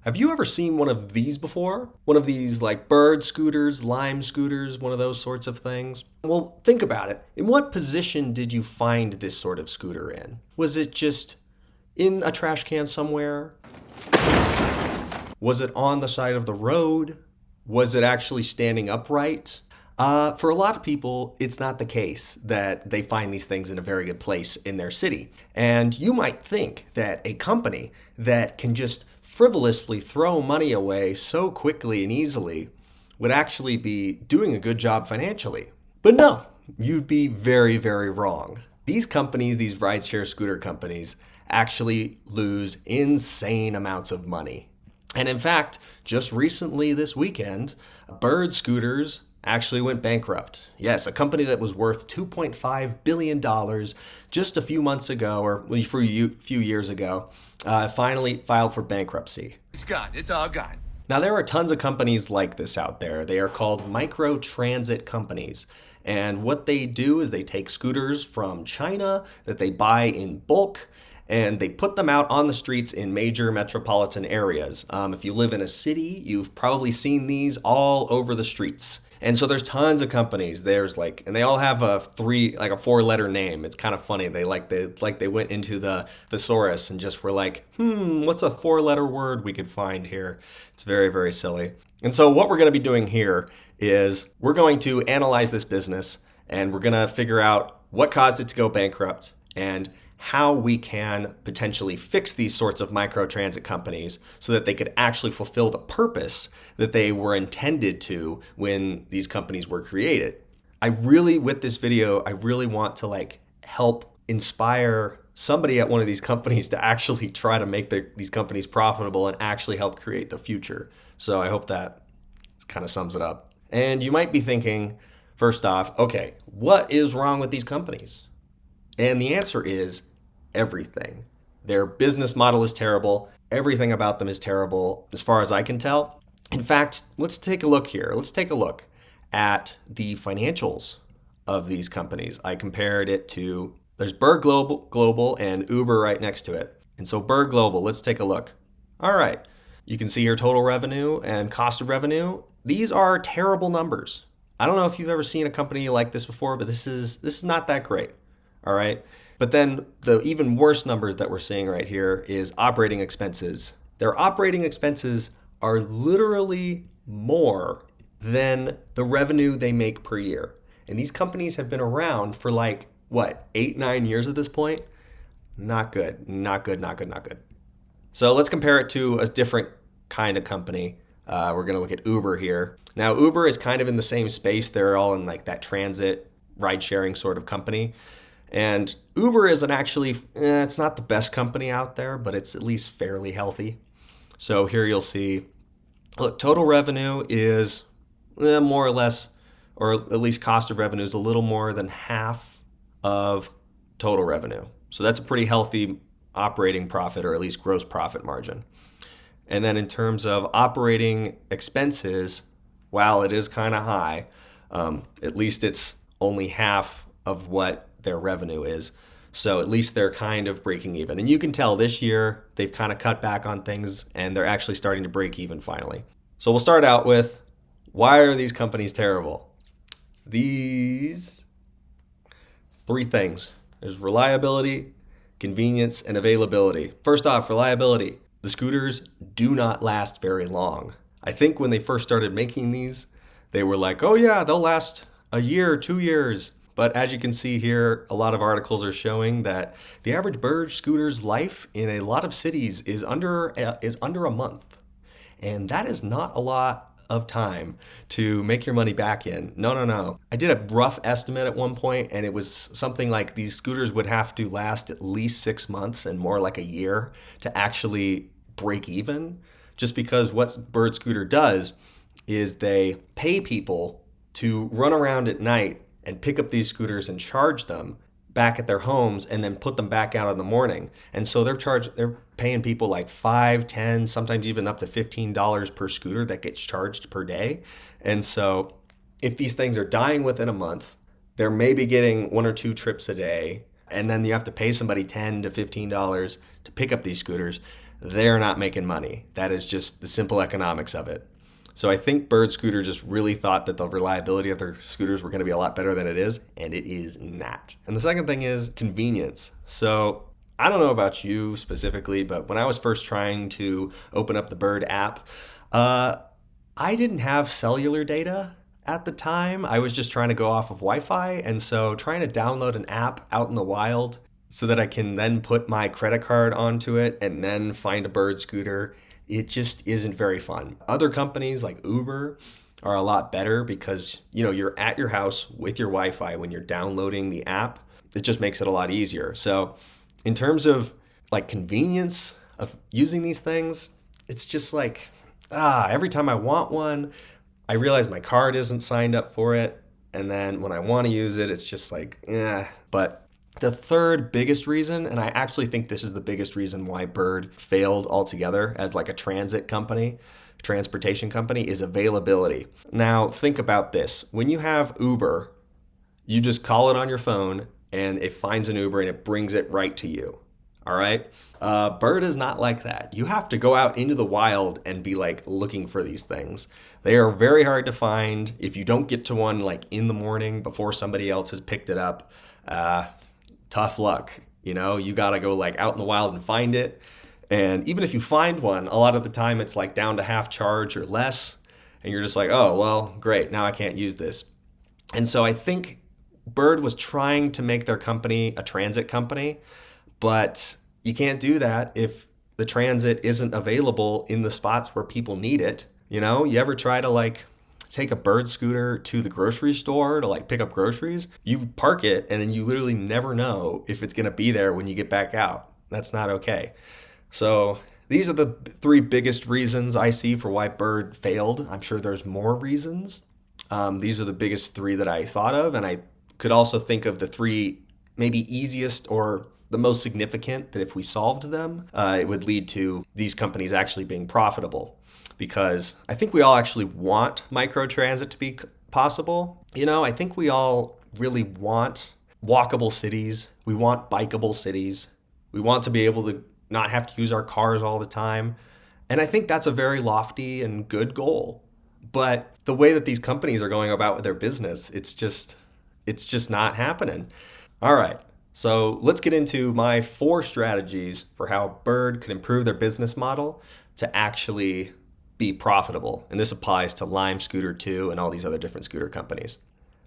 Have you ever seen one of these before? One of these like bird scooters, lime scooters, one of those sorts of things? Well, think about it. In what position did you find this sort of scooter in? Was it just in a trash can somewhere? Was it on the side of the road? Was it actually standing upright? For a lot of people, it's not the case that they find these things in a very good place in their city. And you might think that a company that can just frivolously throw money away so quickly and easily would actually be doing a good job financially. But no, you'd be very, very wrong. These companies, these rideshare scooter companies, actually lose insane amounts of money. And in fact, just recently this weekend, Bird Scooters actually went bankrupt. Yes, a company that was worth $2.5 billion just a few months ago, or a few years ago, finally filed for bankruptcy. It's gone. It's all gone. Now, there are tons of companies like this out there. They are called micro transit companies. And what they do is they take scooters from China that they buy in bulk and they put them out on the streets in major metropolitan areas. If you live in a city, you've probably seen these all over the streets. And so there's tons of companies. There's like, and they all have a 4-letter name. It's kind of funny. It's like they went into the thesaurus and just were like, what's a 4-letter word we could find here? It's very, very silly. And so what we're going to be doing here is we're going to analyze this business and we're going to figure out what caused it to go bankrupt and how we can potentially fix these sorts of microtransit companies so that they could actually fulfill the purpose that they were intended to when these companies were created. With this video, I really want to help inspire somebody at one of these companies to actually try to make these companies profitable and actually help create the future. So I hope that kind of sums it up. And you might be thinking, first off, okay, what is wrong with these companies? And the answer is everything. Their business model is terrible. Everything about them is terrible, as far as I can tell. In fact, let's take a look here. Let's take a look at the financials of these companies. I compared it to, there's Bird Global and Uber right next to it. And so Bird Global, let's take a look. All right. You can see here total revenue and cost of revenue. These are terrible numbers. I don't know if you've ever seen a company like this before, but this is not that great. All right. But then the even worse numbers that we're seeing right here is operating expenses. Their operating expenses are literally more than the revenue they make per year. And these companies have been around for 8-9 years at this point. Not good, not good, not good, not good. So let's compare it to a different kind of company. We're going to look at Uber here. Now, Uber is kind of in the same space. They're all in that transit ride sharing sort of company. And Uber isn't actually, it's not the best company out there, but it's at least fairly healthy. So here you'll see, look, total revenue is more or less, or at least cost of revenue is a little more than half of total revenue. So that's a pretty healthy operating profit, or at least gross profit margin. And then in terms of operating expenses, while it is kind of high, at least it's only half of what their revenue is. So at least they're kind of breaking even. And you can tell this year they've kind of cut back on things and they're actually starting to break even finally. So we'll start out with, why are these companies terrible? It's these 3 things. There's reliability, convenience, and availability. First off, reliability. The scooters do not last very long. I think when they first started making these, they were like, oh yeah, they'll last a year, 2 years. But as you can see here, a lot of articles are showing that the average Bird scooter's life in a lot of cities is under a month. And that is not a lot of time to make your money back in. No. I did a rough estimate at one point, and it was something like these scooters would have to last at least 6 months and more like a year to actually break even. Just because what Bird Scooter does is they pay people to run around at night and pick up these scooters and charge them back at their homes and then put them back out in the morning. And so they're paying people like $5, $10, sometimes even up to $15 per scooter that gets charged per day. And so if these things are dying within a month, they're maybe getting 1 or 2 trips a day, and then you have to pay somebody $10 to $15 to pick up these scooters. they're not making money. That is just the simple economics of it. So I think Bird Scooter just really thought that the reliability of their scooters were going to be a lot better than it is, and it is not. And the second thing is convenience. So I don't know about you specifically, but when I was first trying to open up the Bird app, I didn't have cellular data at the time. I was just trying to go off of Wi-Fi, and so trying to download an app out in the wild so that I can then put my credit card onto it and then find a Bird scooter, it just isn't very fun. Other companies like Uber are a lot better because, you're at your house with your Wi-Fi when you're downloading the app. It just makes it a lot easier. So in terms of like convenience of using these things, it's just like, every time I want one, I realize my card isn't signed up for it. And then when I want to use it, it's just like, But the third biggest reason, and I actually think this is the biggest reason why Bird failed altogether as like a transportation company, is availability. Now, think about this. When you have Uber, you just call it on your phone and it finds an Uber and it brings it right to you. All right. Bird is not like that. You have to go out into the wild and be like looking for these things. They are very hard to find. If you don't get to one like in the morning before somebody else has picked it up, tough luck. You got to go like out in the wild and find it. And even if you find one, a lot of the time it's like down to half charge or less. And you're just like, oh, well, great. Now I can't use this. And so I think Bird was trying to make their company a transit company, but you can't do that if the transit isn't available in the spots where people need it. You ever try to like take a Bird scooter to the grocery store to like pick up groceries? You park it and then you literally never know if it's going to be there when you get back out. That's not okay. So these are the three biggest reasons I see for why Bird failed. I'm sure there's more reasons. These are the biggest three that I thought of, and I could also think of the three maybe easiest or the most significant that if we solved them, it would lead to these companies actually being profitable. Because I think we all actually want microtransit to be possible. I think we all really want walkable cities. We want bikeable cities. We want to be able to not have to use our cars all the time. And I think that's a very lofty and good goal. But the way that these companies are going about with their business, it's just not happening. All right. So let's get into my 4 strategies for how Bird could improve their business model to actually be profitable. And this applies to Lime Scooter 2 and all these other different scooter companies.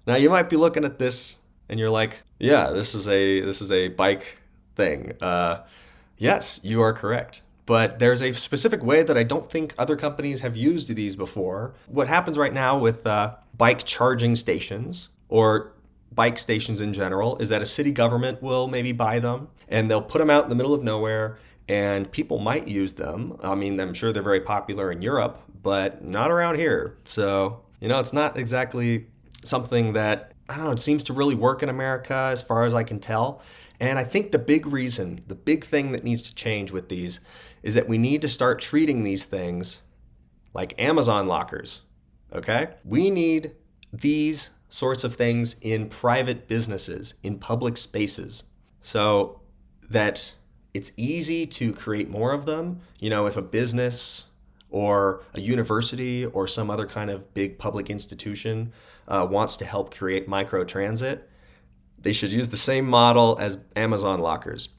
Now you might be looking at this and you're like, yeah, this is a bike thing. Yes, you are correct. But there's a specific way that I don't think other companies have used these before. What happens right now with bike charging stations or bike stations in general is that a city government will maybe buy them and they'll put them out in the middle of nowhere and people might use them. I mean, I'm sure they're very popular in Europe, but not around here. So, it's not exactly something that, I don't know, it seems to really work in America as far as I can tell. And I think the big thing that needs to change with these is that we need to start treating these things like Amazon lockers, okay? We need these sorts of things in private businesses, in public spaces, so that it's easy to create more of them. If a business or a university or some other kind of big public institution wants to help create microtransit, they should use the same model as Amazon lockers.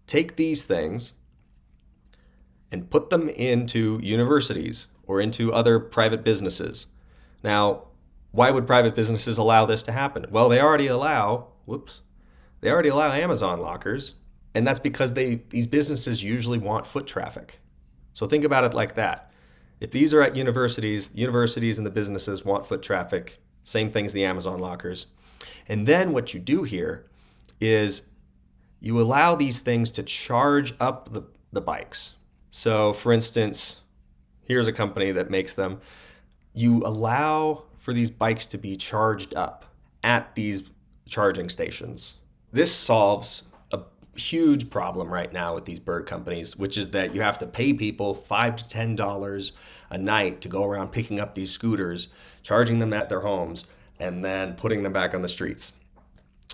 Take these things and put them into universities or into other private businesses. Now, why would private businesses allow this to happen? Well, they already allow Amazon lockers, and that's because these businesses usually want foot traffic. So think about it like that. If these are at universities and the businesses want foot traffic, same thing as the Amazon lockers. And then what you do here is you allow these things to charge up the bikes. So for instance, here's a company that makes them. You allow for these bikes to be charged up at these charging stations. This solves a huge problem right now with these Bird companies, which is that you have to pay people $5 to $10 a night to go around picking up these scooters, charging them at their homes, and then putting them back on the streets.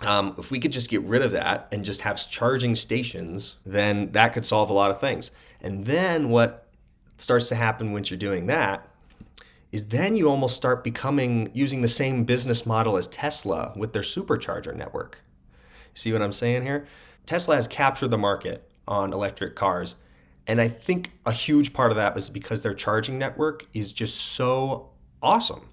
If we could just get rid of that and just have charging stations, then that could solve a lot of things. And then what starts to happen once you're doing that is then you almost start becoming using the same business model as Tesla with their supercharger network. See what I'm saying here? Tesla has captured the market on electric cars. And I think a huge part of that was because their charging network is just so awesome.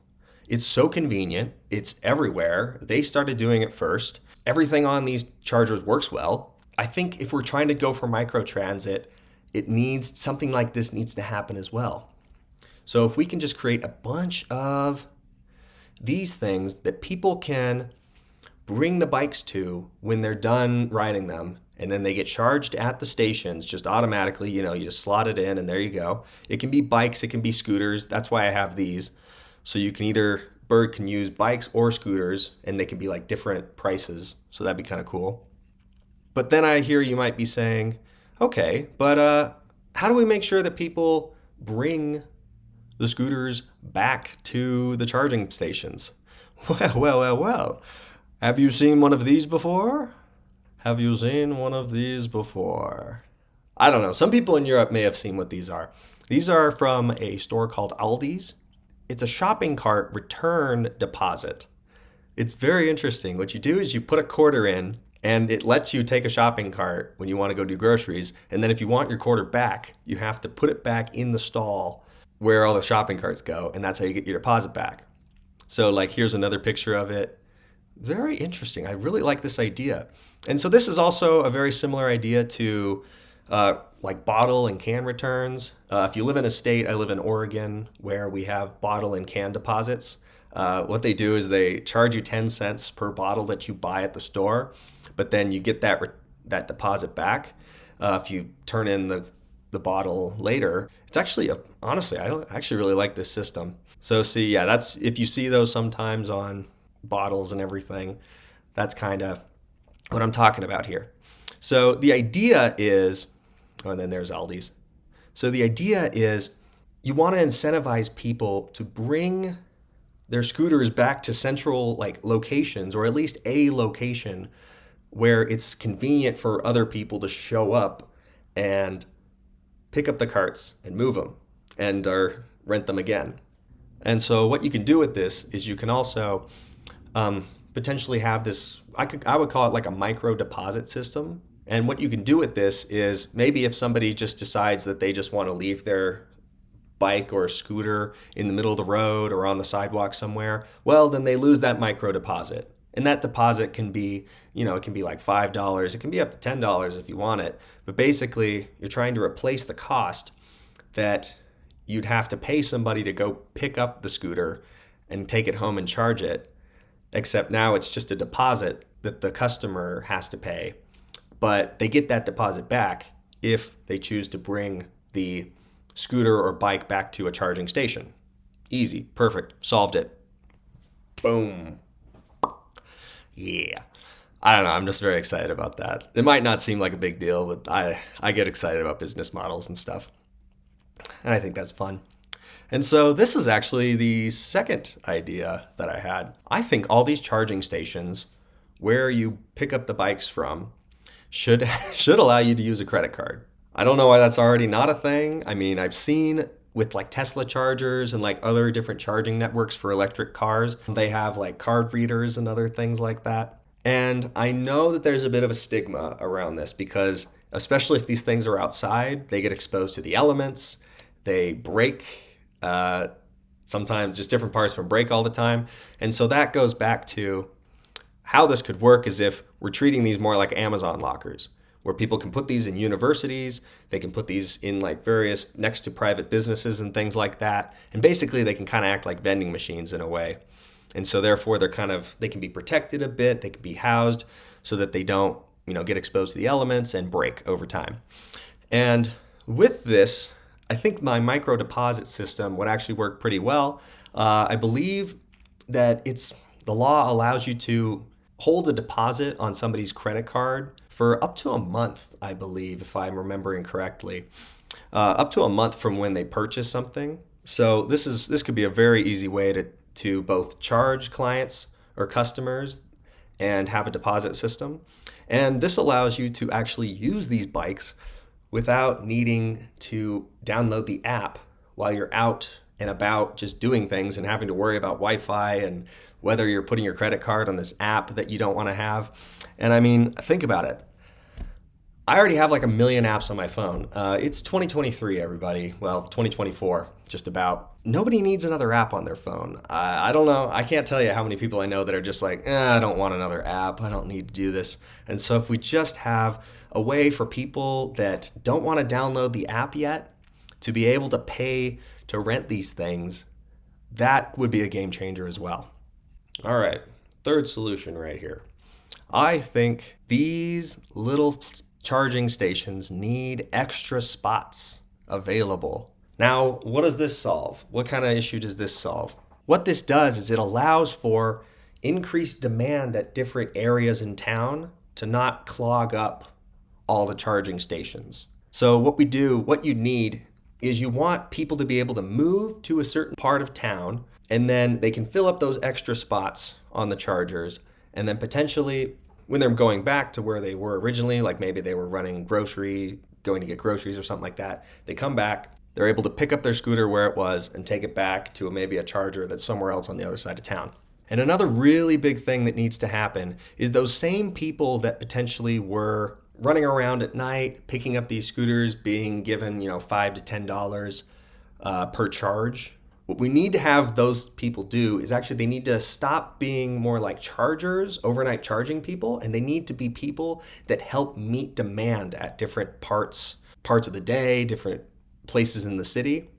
It's so convenient. It's everywhere. They started doing it first. Everything on these chargers works well. I think if we're trying to go for microtransit, it needs something like this needs to happen as well. So if we can just create a bunch of these things that people can bring the bikes to when they're done riding them, and then they get charged at the stations just automatically, you just slot it in and there you go. It can be bikes, it can be scooters. That's why I have these. So you can either, Bird can use bikes or scooters, and they can be like different prices. So that'd be kind of cool. But then I hear you might be saying, okay, but how do we make sure that people bring the scooters back to the charging stations? Well. Have you seen one of these before? Have you seen one of these before? I don't know. Some people in Europe may have seen what these are. These are from a store called Aldi's. It's a shopping cart return deposit. It's very interesting. What you do is you put a quarter in, and it lets you take a shopping cart when you want to go do groceries. And then if you want your quarter back, you have to put it back in the stall where all the shopping carts go, and that's how you get your deposit back. So here's another picture of it. Very interesting. I really like this idea. And so this is also a very similar idea to bottle and can returns. If you live in a state, I live in Oregon, where we have bottle and can deposits. What they do is they charge you 10 cents per bottle that you buy at the store, but then you get that deposit back if you turn in the bottle later. It's actually, honestly, I actually really like this system. So see, yeah, that's, if you see those sometimes on bottles and everything, that's kind of what I'm talking about here. So the idea is, and then there's Aldi's. So the idea is you want to incentivize people to bring their scooters back to central locations, or at least a location where it's convenient for other people to show up and pick up the carts and move them or rent them again. And so what you can do with this is you can also potentially have this, I would call it a micro deposit system. And what you can do with this is maybe if somebody just decides that they just want to leave their bike or scooter in the middle of the road or on the sidewalk somewhere, well, then they lose that micro deposit. And that deposit can be, it can be $5. It can be up to $10 if you want it. But basically, you're trying to replace the cost that you'd have to pay somebody to go pick up the scooter and take it home and charge it. Except now it's just a deposit that the customer has to pay. But they get that deposit back if they choose to bring the scooter or bike back to a charging station. Easy, perfect, solved it. Boom. Yeah. I don't know, I'm just very excited about that. It might not seem like a big deal, but I get excited about business models and stuff. And I think that's fun. And so this is actually the second idea that I had. I think all these charging stations where you pick up the bikes from should allow you to use a credit card. I don't know why that's already not a thing. I mean, I've seen with Tesla chargers and other different charging networks for electric cars, they have card readers and other things like that. And I know that there's a bit of a stigma around this because especially if these things are outside, they get exposed to the elements, they break. Sometimes just different parts from break all the time. And so that goes back to how this could work is if we're treating these more like Amazon lockers, where people can put these in universities, they can put these in various next to private businesses and things like that. And basically they can kind of act like vending machines in a way. And so therefore they can be protected a bit, they can be housed so that they don't, get exposed to the elements and break over time. And with this, I think my micro deposit system would actually work pretty well. I believe that the law allows you to hold a deposit on somebody's credit card for up to a month, I believe, if I'm remembering correctly, up to a month from when they purchase something. So this could be a very easy way to both charge clients or customers and have a deposit system. And this allows you to actually use these bikes without needing to download the app while you're out and about just doing things and having to worry about Wi-Fi and whether you're putting your credit card on this app that you don't want to have. And I mean, think about it. I already have like a million apps on my phone. It's 2023, everybody. Well, 2024, just about. Nobody needs another app on their phone. I don't know. I can't tell you how many people I know that are just like, I don't want another app. I don't need to do this. And so if we just have a way for people that don't want to download the app yet to be able to pay to rent these things, that would be a game changer as well. All right, third solution right here. I think these little charging stations need extra spots available. Now, what does this solve? What kind of issue does this solve? What this does is it allows for increased demand at different areas in town to not clog up all the charging stations. So what you need is you want people to be able to move to a certain part of town, and then they can fill up those extra spots on the chargers, and then potentially when they're going back to where they were originally, like maybe they were going to get groceries or something like that, they come back, they're able to pick up their scooter where it was and take it back to maybe a charger that's somewhere else on the other side of town. And another really big thing that needs to happen is those same people that potentially were running around at night, picking up these scooters, being given, $5 to $10 per charge. What we need to have those people do is actually they need to stop being more like chargers, overnight charging people, and they need to be people that help meet demand at different parts of the day, different places in the city.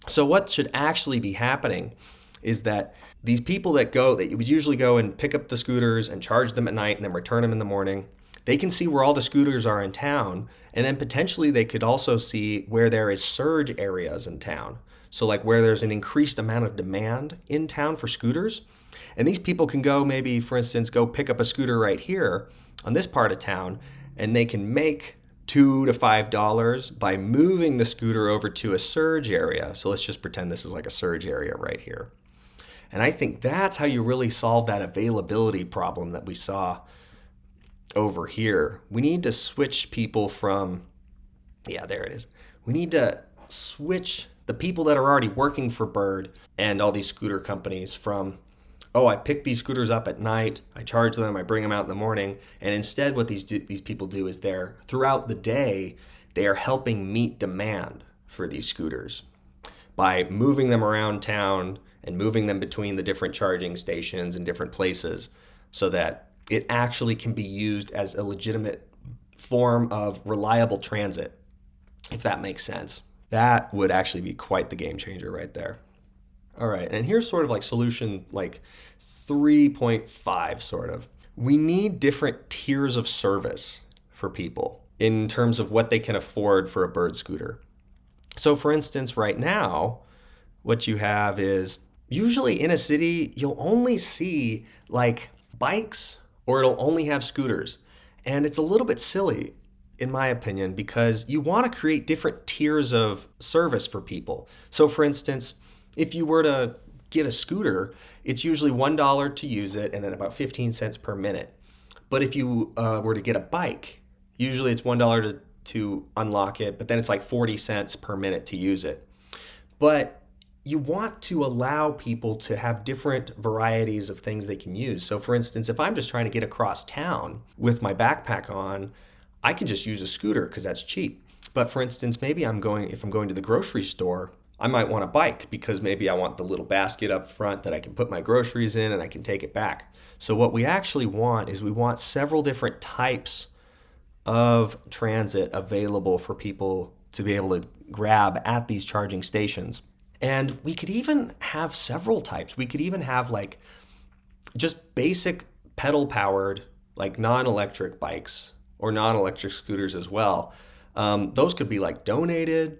So what should actually be happening is that these people that would usually go and pick up the scooters and charge them at night and then return them in the morning, they can see where all the scooters are in town, and then potentially they could also see where there is surge areas in town. So like where there's an increased amount of demand in town for scooters. And these people can go maybe, for instance, go pick up a scooter right here on this part of town, and they can make $2 to $5 by moving the scooter over to a surge area. So let's just pretend this is like a surge area right here. And I think that's how you really solve that availability problem that we saw over here. We need to switch people from, there it is. We need to switch the people that are already working for Bird and all these scooter companies from, I pick these scooters up at night, I charge them, I bring them out in the morning, and instead what these people do is throughout the day, they are helping meet demand for these scooters by moving them around town and moving them between the different charging stations and different places so that it actually can be used as a legitimate form of reliable transit, if that makes sense. That would actually be quite the game changer right there. All right, and here's sort of like solution like 3.5 sort of. We need different tiers of service for people in terms of what they can afford for a Bird scooter. So for instance, right now, what you have is usually in a city, you'll only see like bikes or it'll only have scooters. And it's a little bit silly, in my opinion, because you want to create different tiers of service for people. So for instance, if you were to get a scooter, it's usually $1 to use it and then about 15 cents per minute. But if you were to get a bike, usually it's $1 to unlock it, but then it's like 40 cents per minute to use it. But you want to allow people to have different varieties of things they can use. So for instance, if I'm just trying to get across town with my backpack on, I can just use a scooter because that's cheap. But for instance, maybe if I'm going to the grocery store, I might want a bike because maybe I want the little basket up front that I can put my groceries in and I can take it back. So what we actually want is we want several different types of transit available for people to be able to grab at these charging stations. And we could even have several types. We could even have like just basic pedal powered, like non-electric bikes or non-electric scooters as well. Those could be like donated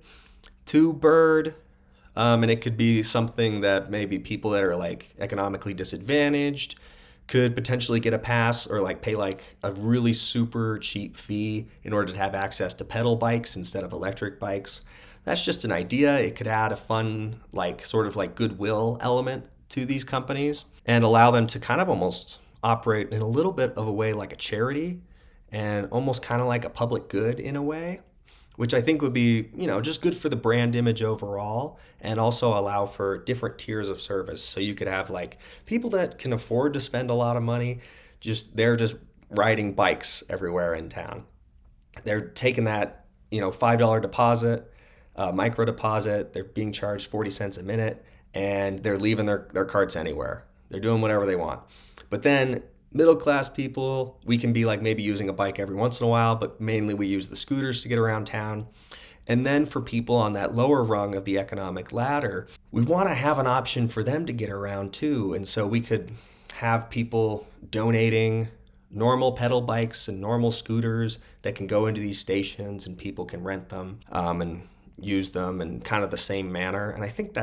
to Bird. And it could be something that maybe people that are like economically disadvantaged could potentially get a pass or like pay like a really super cheap fee in order to have access to pedal bikes instead of electric bikes. That's just an idea. It could add a fun, like sort of like goodwill element to these companies and allow them to kind of almost operate in a little bit of a way like a charity and almost kind of like a public good in a way, which I think would be, just good for the brand image overall and also allow for different tiers of service. So you could have like people that can afford to spend a lot of money, they're just riding bikes everywhere in town. They're taking that, $5 deposit, micro deposit. They're being charged 40 cents a minute, and they're leaving their carts anywhere. They're doing whatever they want. But then middle class people, we can be like maybe using a bike every once in a while, but mainly we use the scooters to get around town. And then for people on that lower rung of the economic ladder, we want to have an option for them to get around too. And so we could have people donating normal pedal bikes and normal scooters that can go into these stations and people can rent them and use them in kind of the same manner. And I think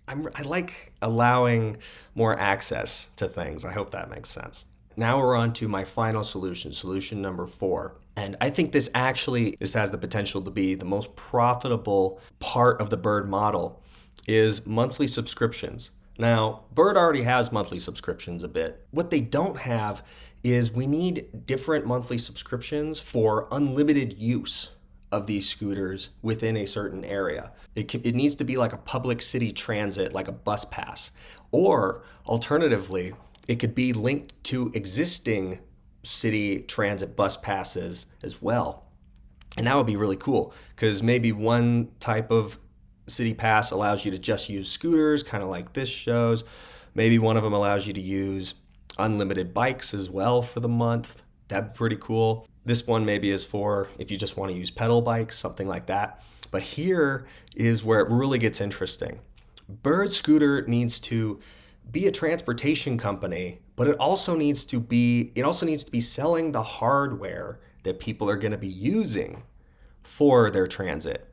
I like allowing more access to things. I hope that makes sense. Now we're on to my final solution number 4. And I think this has the potential to be the most profitable part of the Bird model is monthly subscriptions. Now, Bird already has monthly subscriptions a bit. What they don't have is we need different monthly subscriptions for unlimited use of these scooters within a certain area. It needs to be like a public city transit, like a bus pass. Or alternatively, it could be linked to existing city transit bus passes as well. And that would be really cool because maybe one type of city pass allows you to just use scooters, kind of like this shows. Maybe one of them allows you to use unlimited bikes as well for the month. That'd be pretty cool. This one maybe is for if you just want to use pedal bikes, something like that. But here is where it really gets interesting. Bird Scooter needs to be a transportation company, but it also needs to be selling the hardware that people are going to be using for their transit.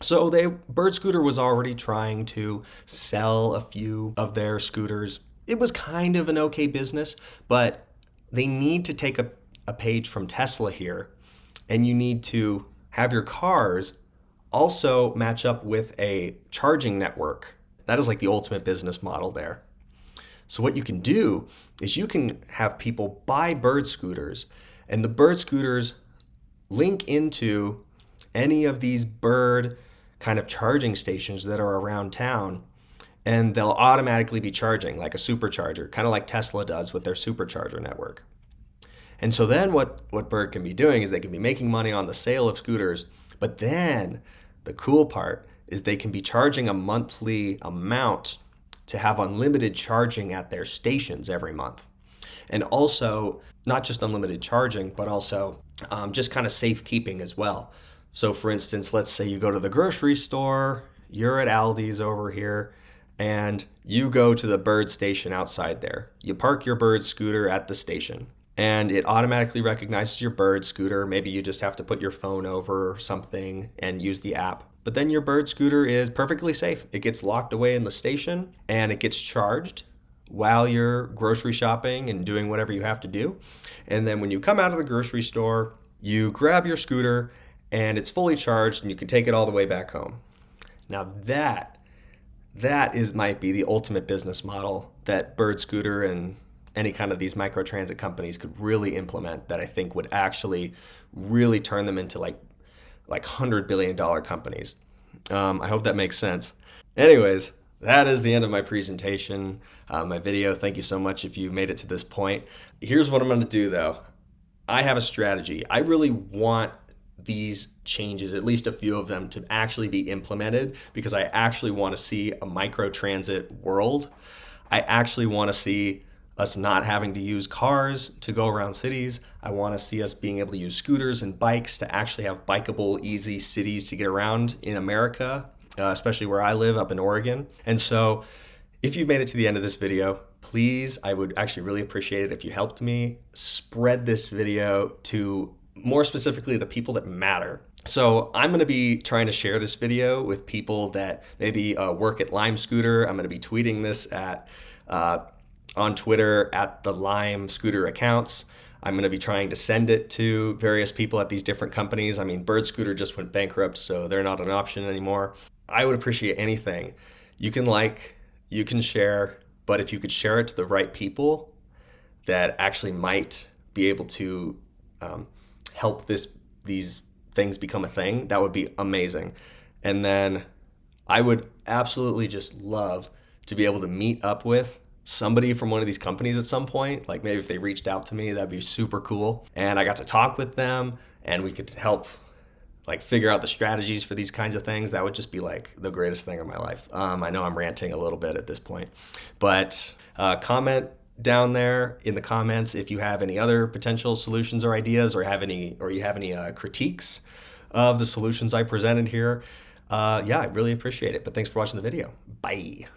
So Bird Scooter was already trying to sell a few of their scooters. It was kind of an okay business, but they need to take a page from Tesla here, and you need to have your cars also match up with a charging network. That is like the ultimate business model there. So what you can do is you can have people buy Bird scooters, and the Bird scooters link into any of these Bird kind of charging stations that are around town, and they'll automatically be charging like a supercharger, kind of like Tesla does with their supercharger network. And so then what Bird can be doing is they can be making money on the sale of scooters, but then the cool part is they can be charging a monthly amount to have unlimited charging at their stations every month. And also, not just unlimited charging, but also just kind of safekeeping as well. So for instance, let's say you go to the grocery store, you're at Aldi's over here, and you go to the Bird station outside there. You park your Bird scooter at the station, and it automatically recognizes your Bird scooter. Maybe you just have to put your phone over or something and use the app. But then your Bird scooter is perfectly safe. It gets locked away in the station, and it gets charged while you're grocery shopping and doing whatever you have to do. And then when you come out of the grocery store, you grab your scooter, and it's fully charged, and you can take it all the way back home. Now that might be the ultimate business model that Bird Scooter and any kind of these microtransit companies could really implement, that I think would actually really turn them into like $100 billion companies. I hope that makes sense. Anyways, that is the end of my presentation, my video. Thank you so much if you made it to this point. Here's what I'm going to do though. I have a strategy. I really want these changes, at least a few of them, to actually be implemented because I actually want to see a microtransit world. I actually want to see us not having to use cars to go around cities. I want to see us being able to use scooters and bikes to actually have bikeable, easy cities to get around in America, especially where I live up in Oregon. And so if you've made it to the end of this video, please, I would actually really appreciate it if you helped me spread this video to more specifically the people that matter. So I'm going to be trying to share this video with people that maybe work at Lime Scooter. I'm going to be tweeting this on Twitter at the Lime Scooter accounts. I'm going to be trying to send it to various people at these different companies. I mean, Bird Scooter just went bankrupt, so they're not an option anymore. I would appreciate anything. You can like, you can share, but if you could share it to the right people that actually might be able to help these things become a thing, that would be amazing. And then I would absolutely just love to be able to meet up with somebody from one of these companies at some point. Like maybe if they reached out to me, that'd be super cool. And I got to talk with them and we could help like figure out the strategies for these kinds of things. That would just be like the greatest thing of my life. I know I'm ranting a little bit at this point, but comment down there in the comments if you have any other potential solutions or ideas, or you have any critiques of the solutions I presented here. Yeah, I really appreciate it. But thanks for watching the video. Bye.